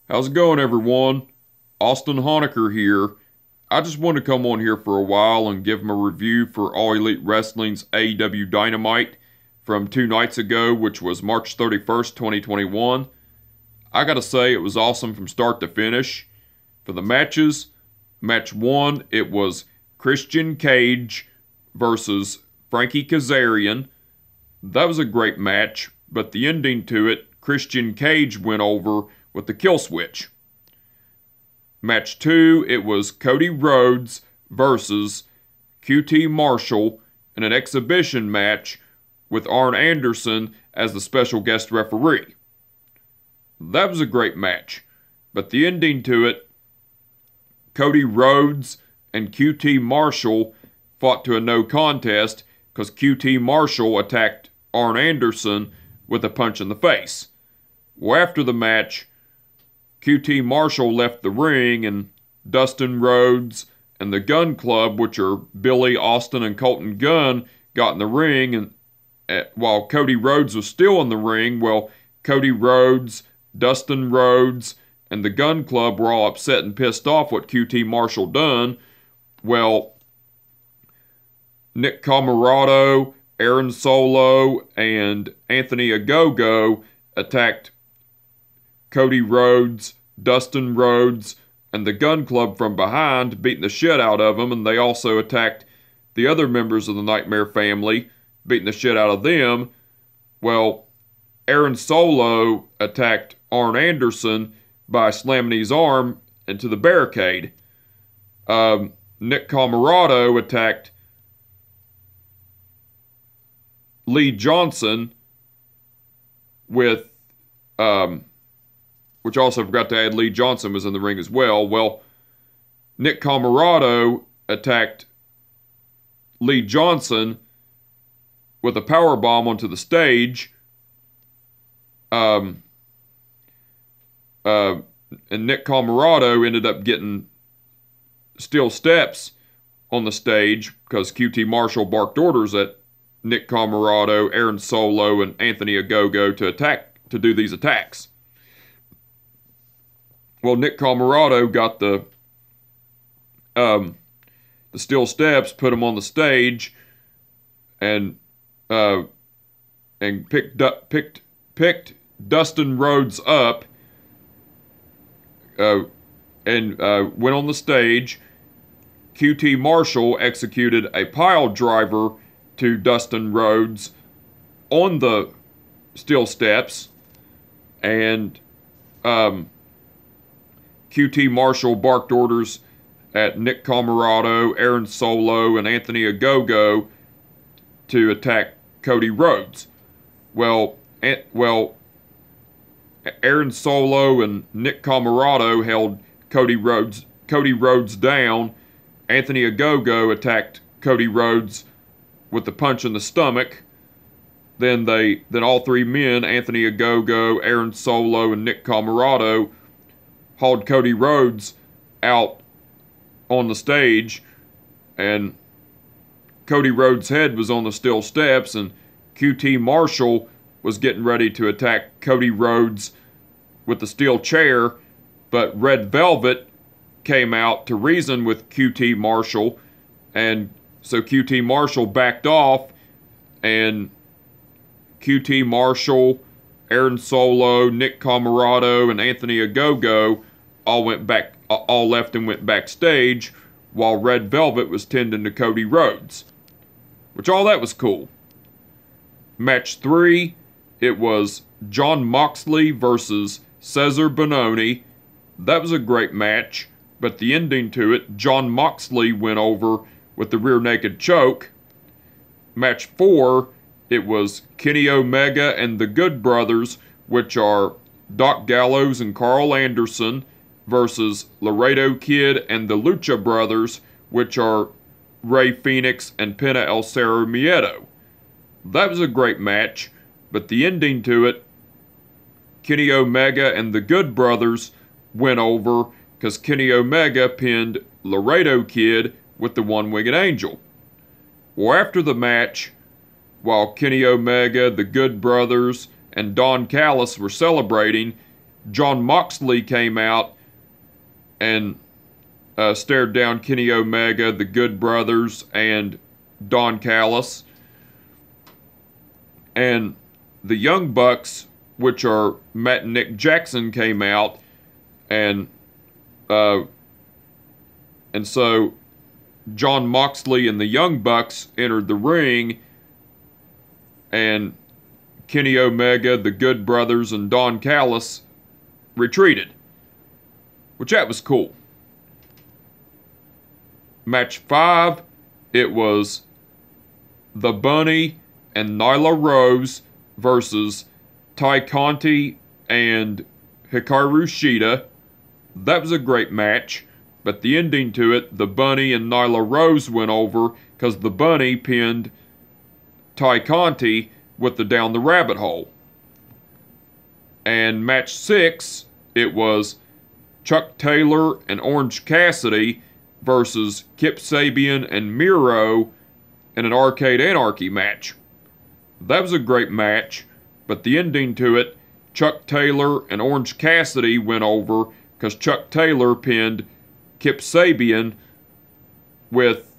How's it going, everyone? Austin Honecker here. I just wanted to come on here for a while and give him a review for All Elite Wrestling's AEW Dynamite from 2 nights ago, which was March 31st, 2021. I gotta say, it was awesome from start to finish. For the matches, match 1, it was Christian Cage versus Frankie Kazarian. That was a great match, but the ending to it, Christian Cage went over with the kill switch. Match 2, it was Cody Rhodes versus QT Marshall in an exhibition match with Arn Anderson as the special guest referee. That was a great match, but the ending to it, Cody Rhodes and QT Marshall fought to a no contest because QT Marshall attacked Arn Anderson with a punch in the face. Well, after the match, QT Marshall left the ring and Dustin Rhodes and the Gun Club, which are Billy, Austin, and Colton Gunn, got in the ring, and while Cody Rhodes was still in the ring, well, Cody Rhodes, Dustin Rhodes, and the Gun Club were all upset and pissed off what QT Marshall done. Well, Nick Comoroto, Aaron Solo, and Anthony Ogogo attacked Cody Rhodes, Dustin Rhodes, and the Gun Club from behind, beating the shit out of them, and they also attacked the other members of the Nightmare family, beating the shit out of them. Well, Aaron Solo attacked Arn Anderson by slamming his arm into the barricade. Nick Comoroto attacked Lee Johnson with, which also forgot to add Lee Johnson was in the ring as well. Well, Nick Comoroto attacked Lee Johnson with a powerbomb onto the stage. And Nick Comoroto ended up getting steel steps on the stage because QT Marshall barked orders at Nick Comoroto, Aaron Solo, and Anthony Ogogo to do these attacks. Well, Nick Comoroto got the steel steps, put him on the stage, and picked Dustin Rhodes up, and went on the stage. QT Marshall executed a pile driver to Dustin Rhodes on the steel steps, and QT Marshall barked orders at Nick Comoroto, Aaron Solo, and Anthony Ogogo to attack Cody Rhodes. Well, Aaron Solo and Nick Comoroto held Cody Rhodes down. Anthony Ogogo attacked Cody Rhodes with the punch in the stomach. Then all three men, Anthony Ogogo, Aaron Solo, and Nick Comoroto, hauled Cody Rhodes out on the stage, and Cody Rhodes' head was on the steel steps, and QT Marshall was getting ready to attack Cody Rhodes with the steel chair, but Red Velvet came out to reason with QT Marshall, and so QT Marshall backed off, and QT Marshall, Aaron Solo, Nick Comoroto, and Anthony Ogogo all left and went backstage, while Red Velvet was tending to Cody Rhodes, which all that was cool. Match 3, it was Jon Moxley versus Cesar Bononi. That was a great match, but the ending to it, Jon Moxley went over with the rear naked choke. Match 4, it was Kenny Omega and the Good Brothers, which are Doc Gallows and Carl Anderson, versus Laredo Kid and the Lucha Brothers, which are Rey Fenix and Pena El Cerro Miedo. That was a great match, but the ending to it, Kenny Omega and the Good Brothers went over because Kenny Omega pinned Laredo Kid with the One-Winged Angel. Well, after the match, while Kenny Omega, the Good Brothers, and Don Callis were celebrating, John Moxley came out and stared down Kenny Omega, the Good Brothers, and Don Callis. And the Young Bucks, which are Matt and Nick Jackson, came out, and so John Moxley and the Young Bucks entered the ring, and Kenny Omega, the Good Brothers, and Don Callis retreated, which that was cool. Match 5, it was The Bunny and Nyla Rose versus Ty Conti and Hikaru Shida. That was a great match, but the ending to it, The Bunny and Nyla Rose went over because The Bunny pinned Ty Conti with the Down the Rabbit Hole. And match 6, it was Chuck Taylor and Orange Cassidy versus Kip Sabian and Miro in an Arcade Anarchy match. That was a great match, but the ending to it, Chuck Taylor and Orange Cassidy went over because Chuck Taylor pinned Kip Sabian with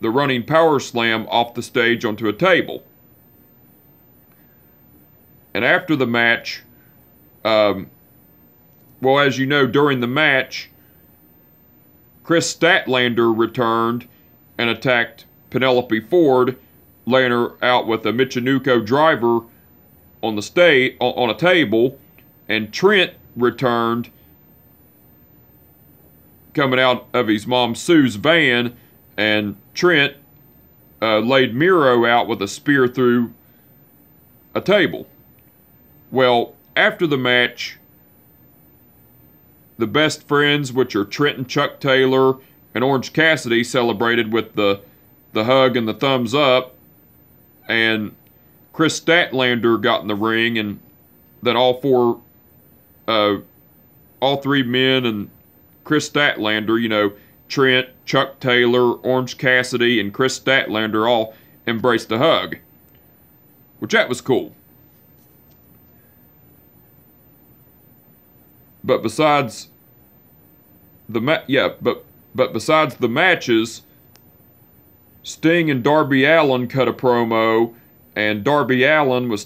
the running power slam off the stage onto a table. And after the match, well, as you know, during the match, Chris Statlander returned and attacked Penelope Ford, laying her out with a Michinoku driver on the stage on a table, and Trent returned, coming out of his mom Sue's van, and Trent laid Miro out with a spear through a table. Well, after the match, the Best Friends, which are Trent and Chuck Taylor and Orange Cassidy, celebrated with the hug and the thumbs up, and Chris Statlander got in the ring, and then all three men and Chris Statlander, you know, Trent, Chuck Taylor, Orange Cassidy, and Chris Statlander all embraced a hug, which that was cool. But besides the besides the matches, Sting and Darby Allin cut a promo, and Darby Allin was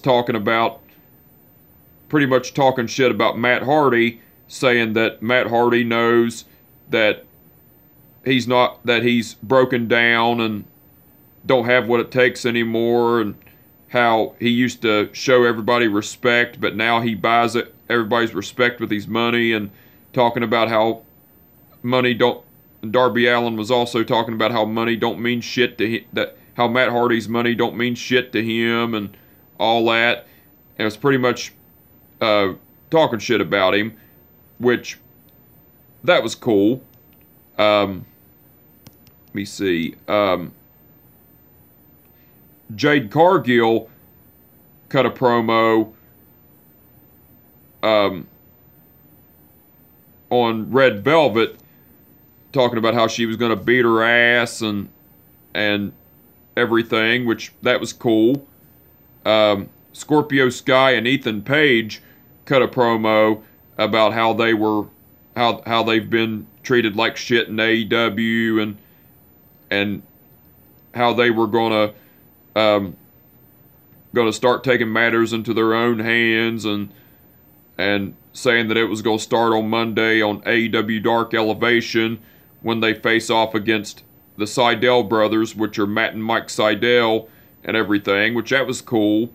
pretty much talking shit about Matt Hardy, saying that Matt Hardy knows that he's broken down and don't have what it takes anymore, and how he used to show everybody respect, but now he buys everybody's respect with his money, and talking about how money don't. Darby Allin was also talking about how money don't mean shit to him, how Matt Hardy's money don't mean shit to him, and all that. And it's pretty much talking shit about him, which that was cool. Let me see. Jade Cargill cut a promo on Red Velvet, talking about how she was going to beat her ass and everything, which that was cool. Scorpio Skye and Ethan Page cut a promo about how they've been treated like shit in AEW, and how they were gonna start taking matters into their own hands, and saying that it was going to start on Monday on AEW Dark Elevation when they face off against the Sydal brothers, which are Matt and Mike Sydal and everything, which that was cool.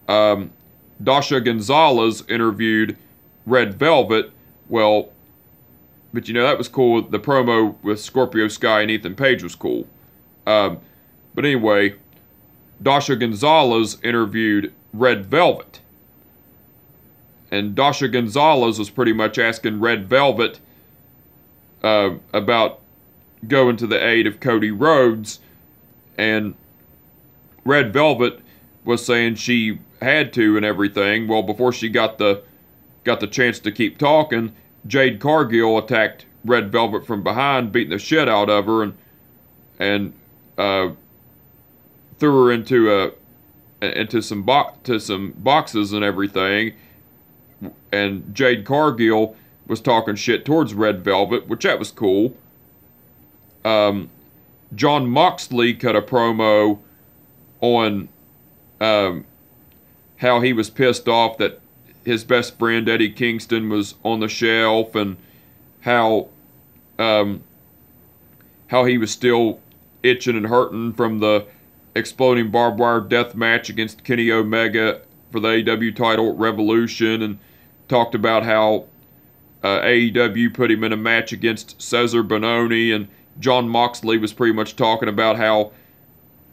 Dasha Gonzalez interviewed Red Velvet. Well, but you know, that was cool. The promo with Scorpio Sky and Ethan Page was cool. But anyway, Dasha Gonzalez interviewed Red Velvet. And Dasha Gonzalez was pretty much asking Red Velvet about going to the aid of Cody Rhodes. And Red Velvet was saying she had to and everything. Well, before she got the chance to keep talking, Jade Cargill attacked Red Velvet from behind, beating the shit out of her, and threw her into some boxes and everything. and Jade Cargill was talking shit towards Red Velvet, which that was cool. John Moxley cut a promo on how he was pissed off that his best friend Eddie Kingston was on the shelf, and how he was still itching and hurting from the exploding barbed wire death match against Kenny Omega for the AEW title at Revolution, and talked about how AEW put him in a match against Cesar Bononi, and John Moxley was pretty much talking about how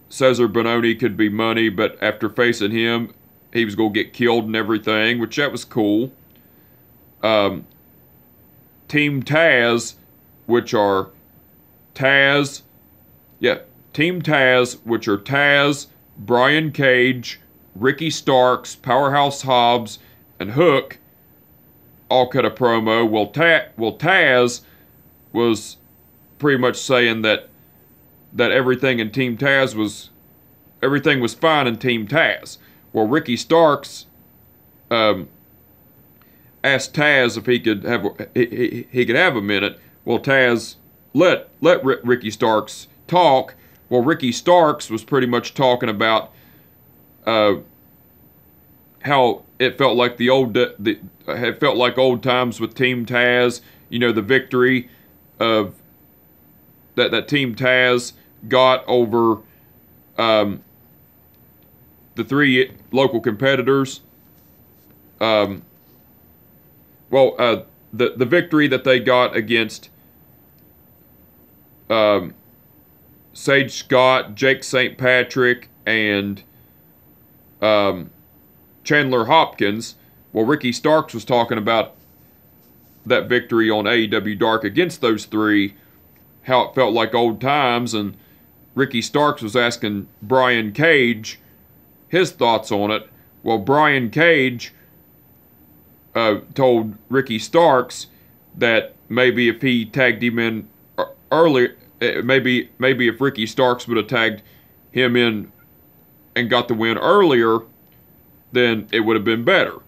Cesar Bononi could be money, but after facing him, he was going to get killed and everything, which that was cool. Team Taz, which are Team Taz, which are Taz, Brian Cage, Ricky Starks, Powerhouse Hobbs, and Hook, all cut a promo. Well, Taz was pretty much saying that everything in Team Taz was fine in Team Taz. Well, Ricky Starks asked Taz if he could have a minute. Well, Taz let Ricky Starks talk. Well, Ricky Starks was pretty much talking about how it felt like it felt like old times with Team Taz. You know, the victory of that Team Taz got over the three local competitors. The victory that they got against Sage Scott, Jake St. Patrick, and Chandler Hopkins. Well, Ricky Starks was talking about that victory on AEW Dark against those three, how it felt like old times, and Ricky Starks was asking Brian Cage his thoughts on it. Well, Brian Cage told Ricky Starks that maybe if he tagged him in earlier, maybe if Ricky Starks would have tagged him in and got the win earlier, then it would have been better.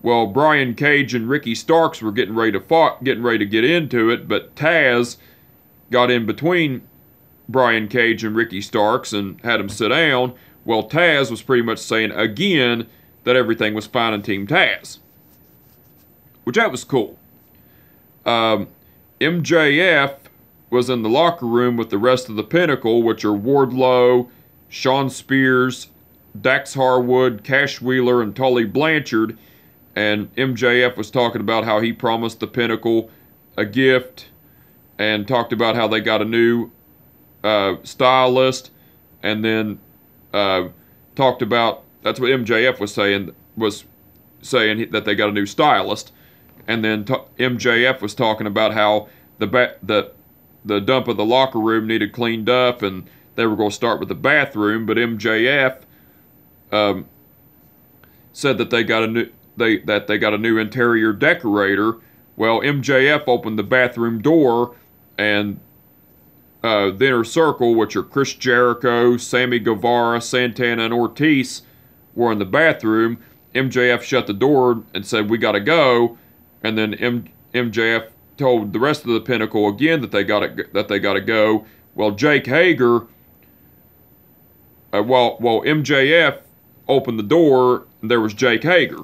Well, Brian Cage and Ricky Starks were getting ready to get into it, but Taz got in between Brian Cage and Ricky Starks and had him sit down. Well, Taz was pretty much saying again that everything was fine in Team Taz, which that was cool. MJF was in the locker room with the rest of the Pinnacle, which are Wardlow, Shawn Spears, Dax Harwood, Cash Wheeler, and Tully Blanchard, and MJF was talking about how he promised the Pinnacle a gift, and talked about how they got a new stylist, and then talked about, that's what MJF was saying that they got a new stylist, and then MJF was talking about how the dump of the locker room needed cleaned up, and they were going to start with the bathroom, but MJF said that they got a new interior decorator. Well, MJF opened the bathroom door, and the Inner Circle, which are Chris Jericho, Sammy Guevara, Santana, and Ortiz, were in the bathroom. MJF shut the door and said, "We gotta go," and then MJF told the rest of the Pinnacle again that they gotta go. Well, Jake Hager, while MJF opened the door, there was Jake Hager.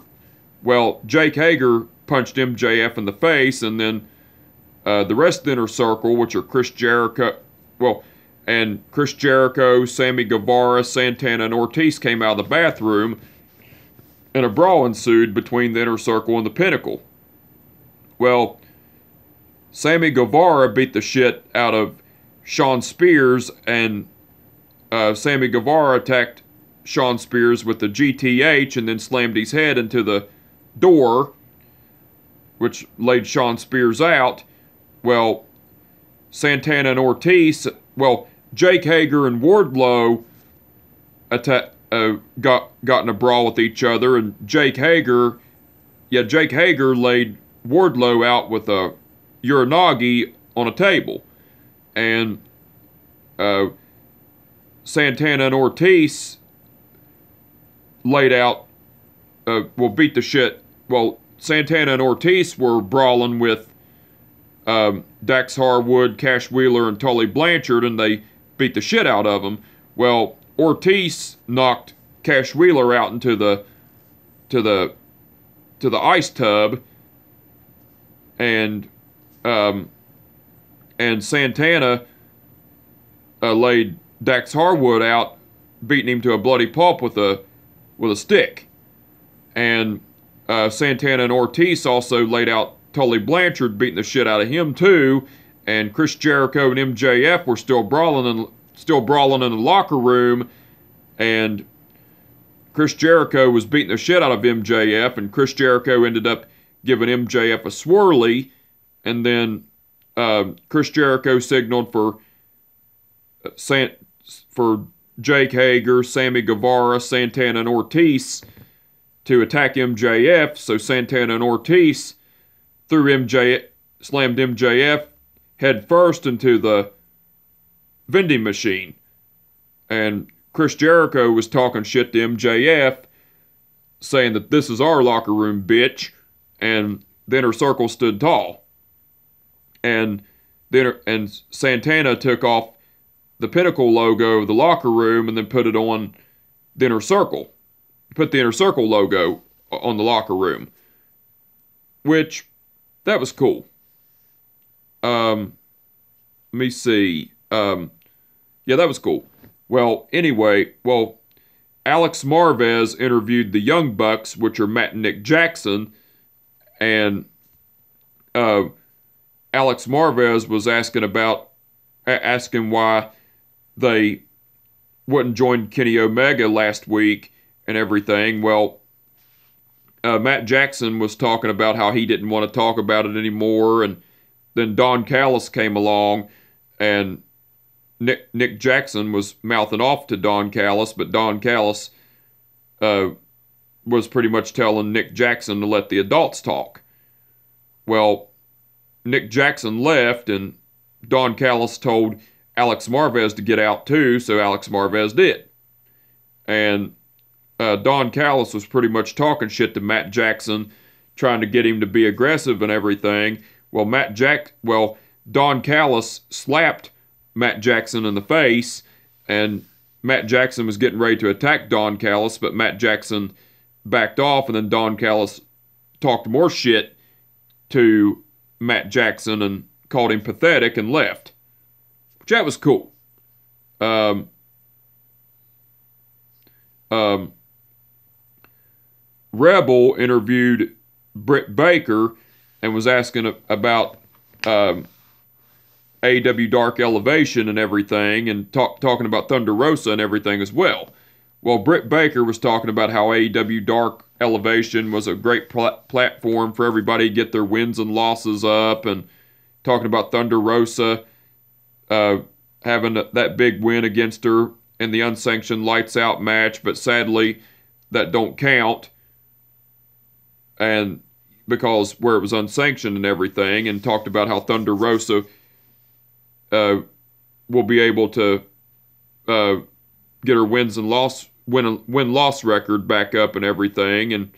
Well, Jake Hager punched MJF in the face, and then the rest of the Inner Circle, which are Chris Jericho, Sammy Guevara, Santana, and Ortiz, came out of the bathroom, and a brawl ensued between the Inner Circle and the Pinnacle. Well, Sammy Guevara beat the shit out of Shawn Spears, and Sammy Guevara attacked Shawn Spears with the GTH and then slammed his head into the door, which laid Shawn Spears out. Well, Santana and Ortiz, Jake Hager and Wardlow got in a brawl with each other, and Jake Hager laid Wardlow out with a Uranagi on a table, and Santana and Ortiz laid out, beat the shit. Well, Santana and Ortiz were brawling with Dax Harwood, Cash Wheeler, and Tully Blanchard, and they beat the shit out of them. Well, Ortiz knocked Cash Wheeler out into the ice tub, and Santana laid Dax Harwood out, beating him to a bloody pulp with a stick. And Santana and Ortiz also laid out Tully Blanchard, beating the shit out of him too. And Chris Jericho and MJF were still brawling in the locker room, and Chris Jericho was beating the shit out of MJF, and Chris Jericho ended up giving MJF a swirly, and then Chris Jericho signaled for Jake Hager, Sammy Guevara, Santana, and Ortiz to attack MJF. So Santana and Ortiz slammed MJF head first into the vending machine. And Chris Jericho was talking shit to MJF, saying that this is our locker room, bitch. And the Inner Circle stood tall. And Santana took off the Pinnacle logo of the locker room and then put it on the Inner Circle. Put the Inner Circle logo on the locker room. Which, that was cool. Let me see. Yeah, that was cool. Well, anyway, Alex Marvez interviewed the Young Bucks, which are Matt and Nick Jackson, and Alex Marvez was asking why they wouldn't join Kenny Omega last week and everything. Well, Matt Jackson was talking about how he didn't want to talk about it anymore, and then Don Callis came along, and Nick Jackson was mouthing off to Don Callis, but Don Callis was pretty much telling Nick Jackson to let the adults talk. Well, Nick Jackson left, and Don Callis told Alex Marvez to get out too, so Alex Marvez did. And Don Callis was pretty much talking shit to Matt Jackson, trying to get him to be aggressive and everything. Well, Don Callis slapped Matt Jackson in the face, and Matt Jackson was getting ready to attack Don Callis, but Matt Jackson backed off, and then Don Callis talked more shit to Matt Jackson and called him pathetic and left. Which that was cool. Rebel interviewed Britt Baker and was asking about AEW Dark Elevation and everything, and talking about Thunder Rosa and everything as well. Well, Britt Baker was talking about how AEW Dark Elevation was a great platform for everybody to get their wins and losses up, and talking about Thunder Rosa having that big win against her in the unsanctioned Lights Out match, but sadly that don't count, and because where it was unsanctioned and everything, and talked about how Thunder Rosa will be able to get her win-loss record back up and everything,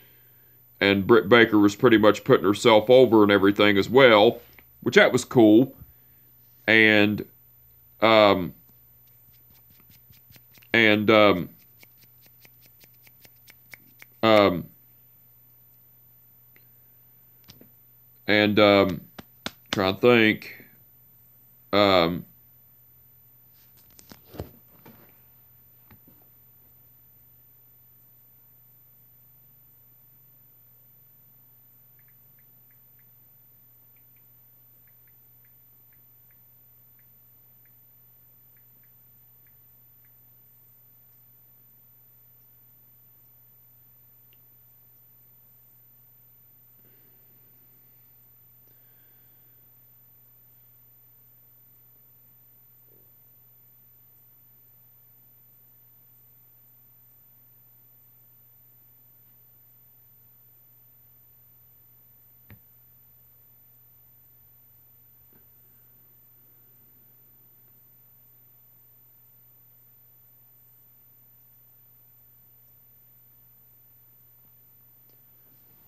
and Britt Baker was pretty much putting herself over and everything as well, which that was cool. And trying to think.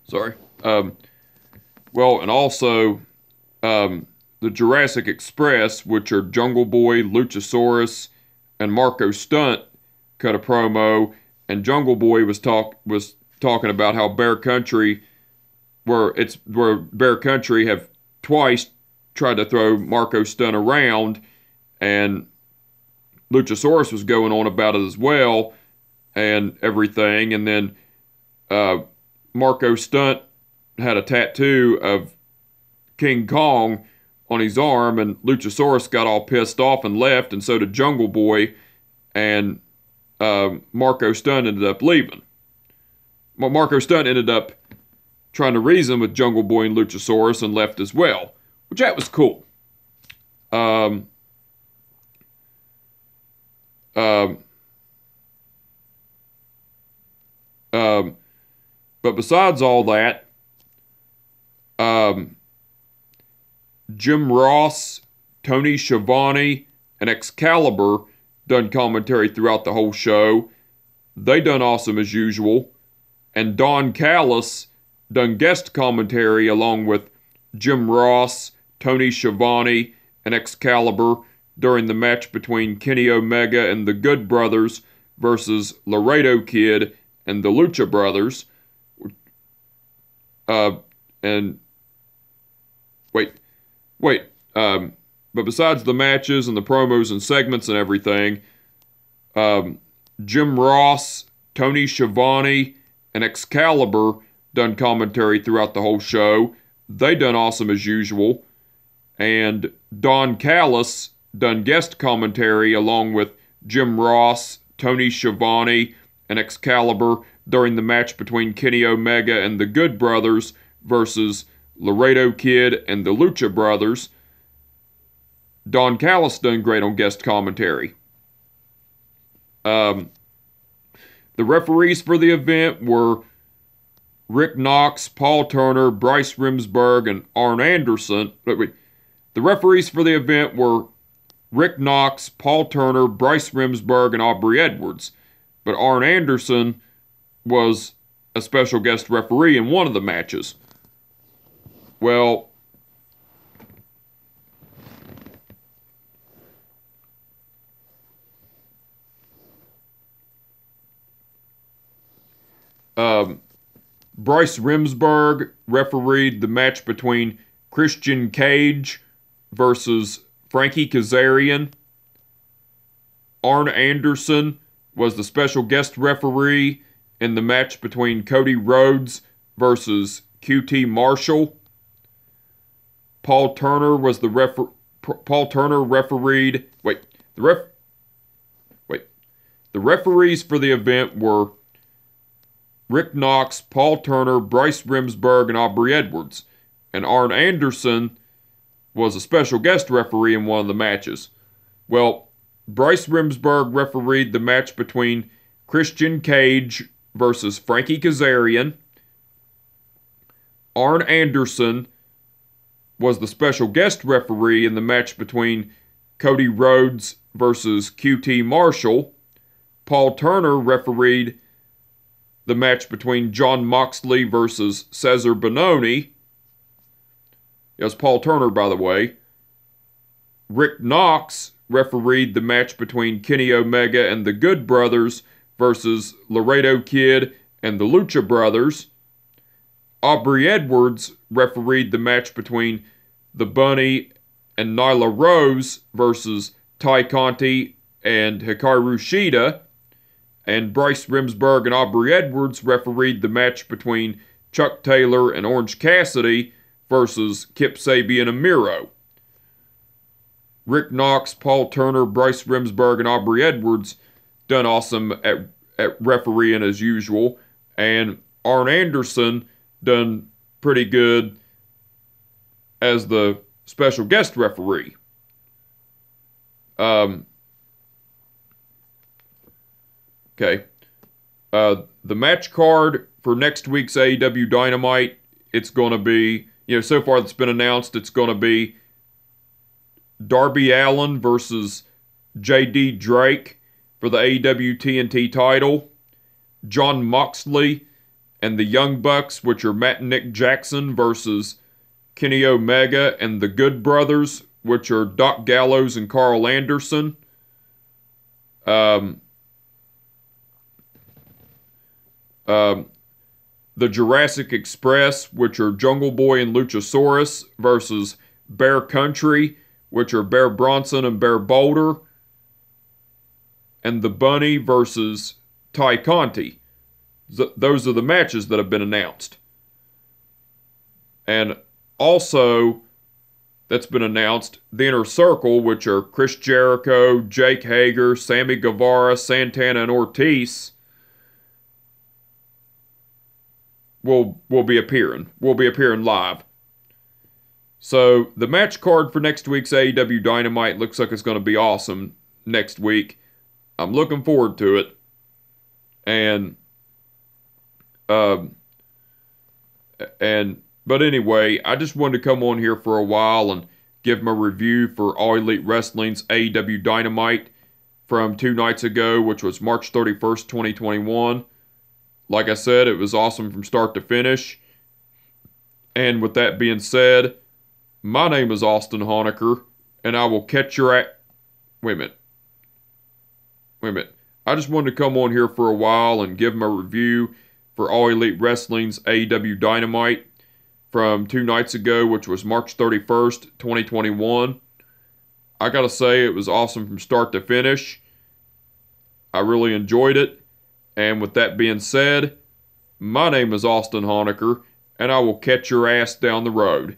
Sorry. Well, and also the Jurassic Express, which are Jungle Boy, Luchasaurus, and Marco Stunt, cut a promo, and Jungle Boy was talking about how Bear Country, where Bear Country have twice tried to throw Marco Stunt around, and Luchasaurus was going on about it as well, and everything, and then Marco Stunt had a tattoo of King Kong on his arm, and Luchasaurus got all pissed off and left, and so did Jungle Boy, and Marco Stunt ended up leaving. Well, Marco Stunt ended up trying to reason with Jungle Boy and Luchasaurus and left as well, which that was cool. But besides all that, Jim Ross, Tony Schiavone, and Excalibur done commentary throughout the whole show. They done awesome as usual. And Don Callis done guest commentary along with Jim Ross, Tony Schiavone, and Excalibur during the match between Kenny Omega and the Good Brothers versus Laredo Kid and the Lucha Brothers. But besides the matches and the promos and segments and everything, Jim Ross, Tony Schiavone, and Excalibur done commentary throughout the whole show. They done awesome as usual. And Don Callis done guest commentary along with Jim Ross, Tony Schiavone, and Excalibur during the match between Kenny Omega and the Good Brothers versus Laredo Kid and the Lucha Brothers. Don Callis done great on guest commentary. The referees for the event were Rick Knox, Paul Turner, Bryce Remsburg, and Arn Anderson. The referees for the event were Rick Knox, Paul Turner, Bryce Remsburg, and Aubrey Edwards. But Arn Anderson was a special guest referee in one of the matches. Well, Bryce Remsburg refereed the match between Christian Cage versus Frankie Kazarian. Arn Anderson was the special guest referee in the match between Cody Rhodes versus QT Marshall. Paul Turner was the Paul Turner refereed. The referees for the event were Rick Knox, Paul Turner, Bryce Remsburg, and Aubrey Edwards. And Arn Anderson was a special guest referee in one of the matches. Well, Bryce Remsburg refereed the match between Christian Cage versus Frankie Kazarian. Arn Anderson was the special guest referee in the match between Cody Rhodes versus QT Marshall. Paul Turner refereed the match between Jon Moxley versus Cesar Bononi. Yes, Paul Turner, by the way. Rick Knox refereed the match between Kenny Omega and the Good Brothers versus Laredo Kid and the Lucha Brothers. Aubrey Edwards refereed the match between The Bunny and Nyla Rose versus Ty Conti and Hikaru Shida. And Bryce Remsburg and Aubrey Edwards refereed the match between Chuck Taylor and Orange Cassidy versus Kip Sabian and Miro. Rick Knox, Paul Turner, Bryce Remsburg, and Aubrey Edwards done awesome at refereeing as usual. And Arn Anderson done pretty good as the special guest referee. Okay. The match card for next week's AEW Dynamite, it's going to be, so far it's been announced, it's going to be Darby Allin versus J.D. Drake for the AEW TNT title. Jon Moxley and the Young Bucks, which are Matt and Nick Jackson, versus Kenny Omega and the Good Brothers, which are Doc Gallows and Carl Anderson. The Jurassic Express, which are Jungle Boy and Luchasaurus, versus Bear Country, which are Bear Bronson and Bear Boulder. And the Bunny versus Ty Conti. Those are the matches that have been announced. And also, that's been announced, the Inner Circle, which are Chris Jericho, Jake Hager, Sammy Guevara, Santana, and Ortiz, will be appearing. Will be appearing live. So, the match card for next week's AEW Dynamite looks like it's going to be awesome next week. I'm looking forward to it. But anyway, I just wanted to come on here for a while and give my review for All Elite Wrestling's AEW Dynamite from 2 nights ago, which was March 31st, 2021. Like I said, it was awesome from start to finish. And with that being said, my name is Austin Honecker, and I will catch your Wait a minute. I just wanted to come on here for a while and give my review for All Elite Wrestling's AEW Dynamite from 2 nights ago, which was March 31st, 2021. I gotta say, it was awesome from start to finish. I really enjoyed it. And with that being said, my name is Austin Honecker, and I will catch your ass down the road.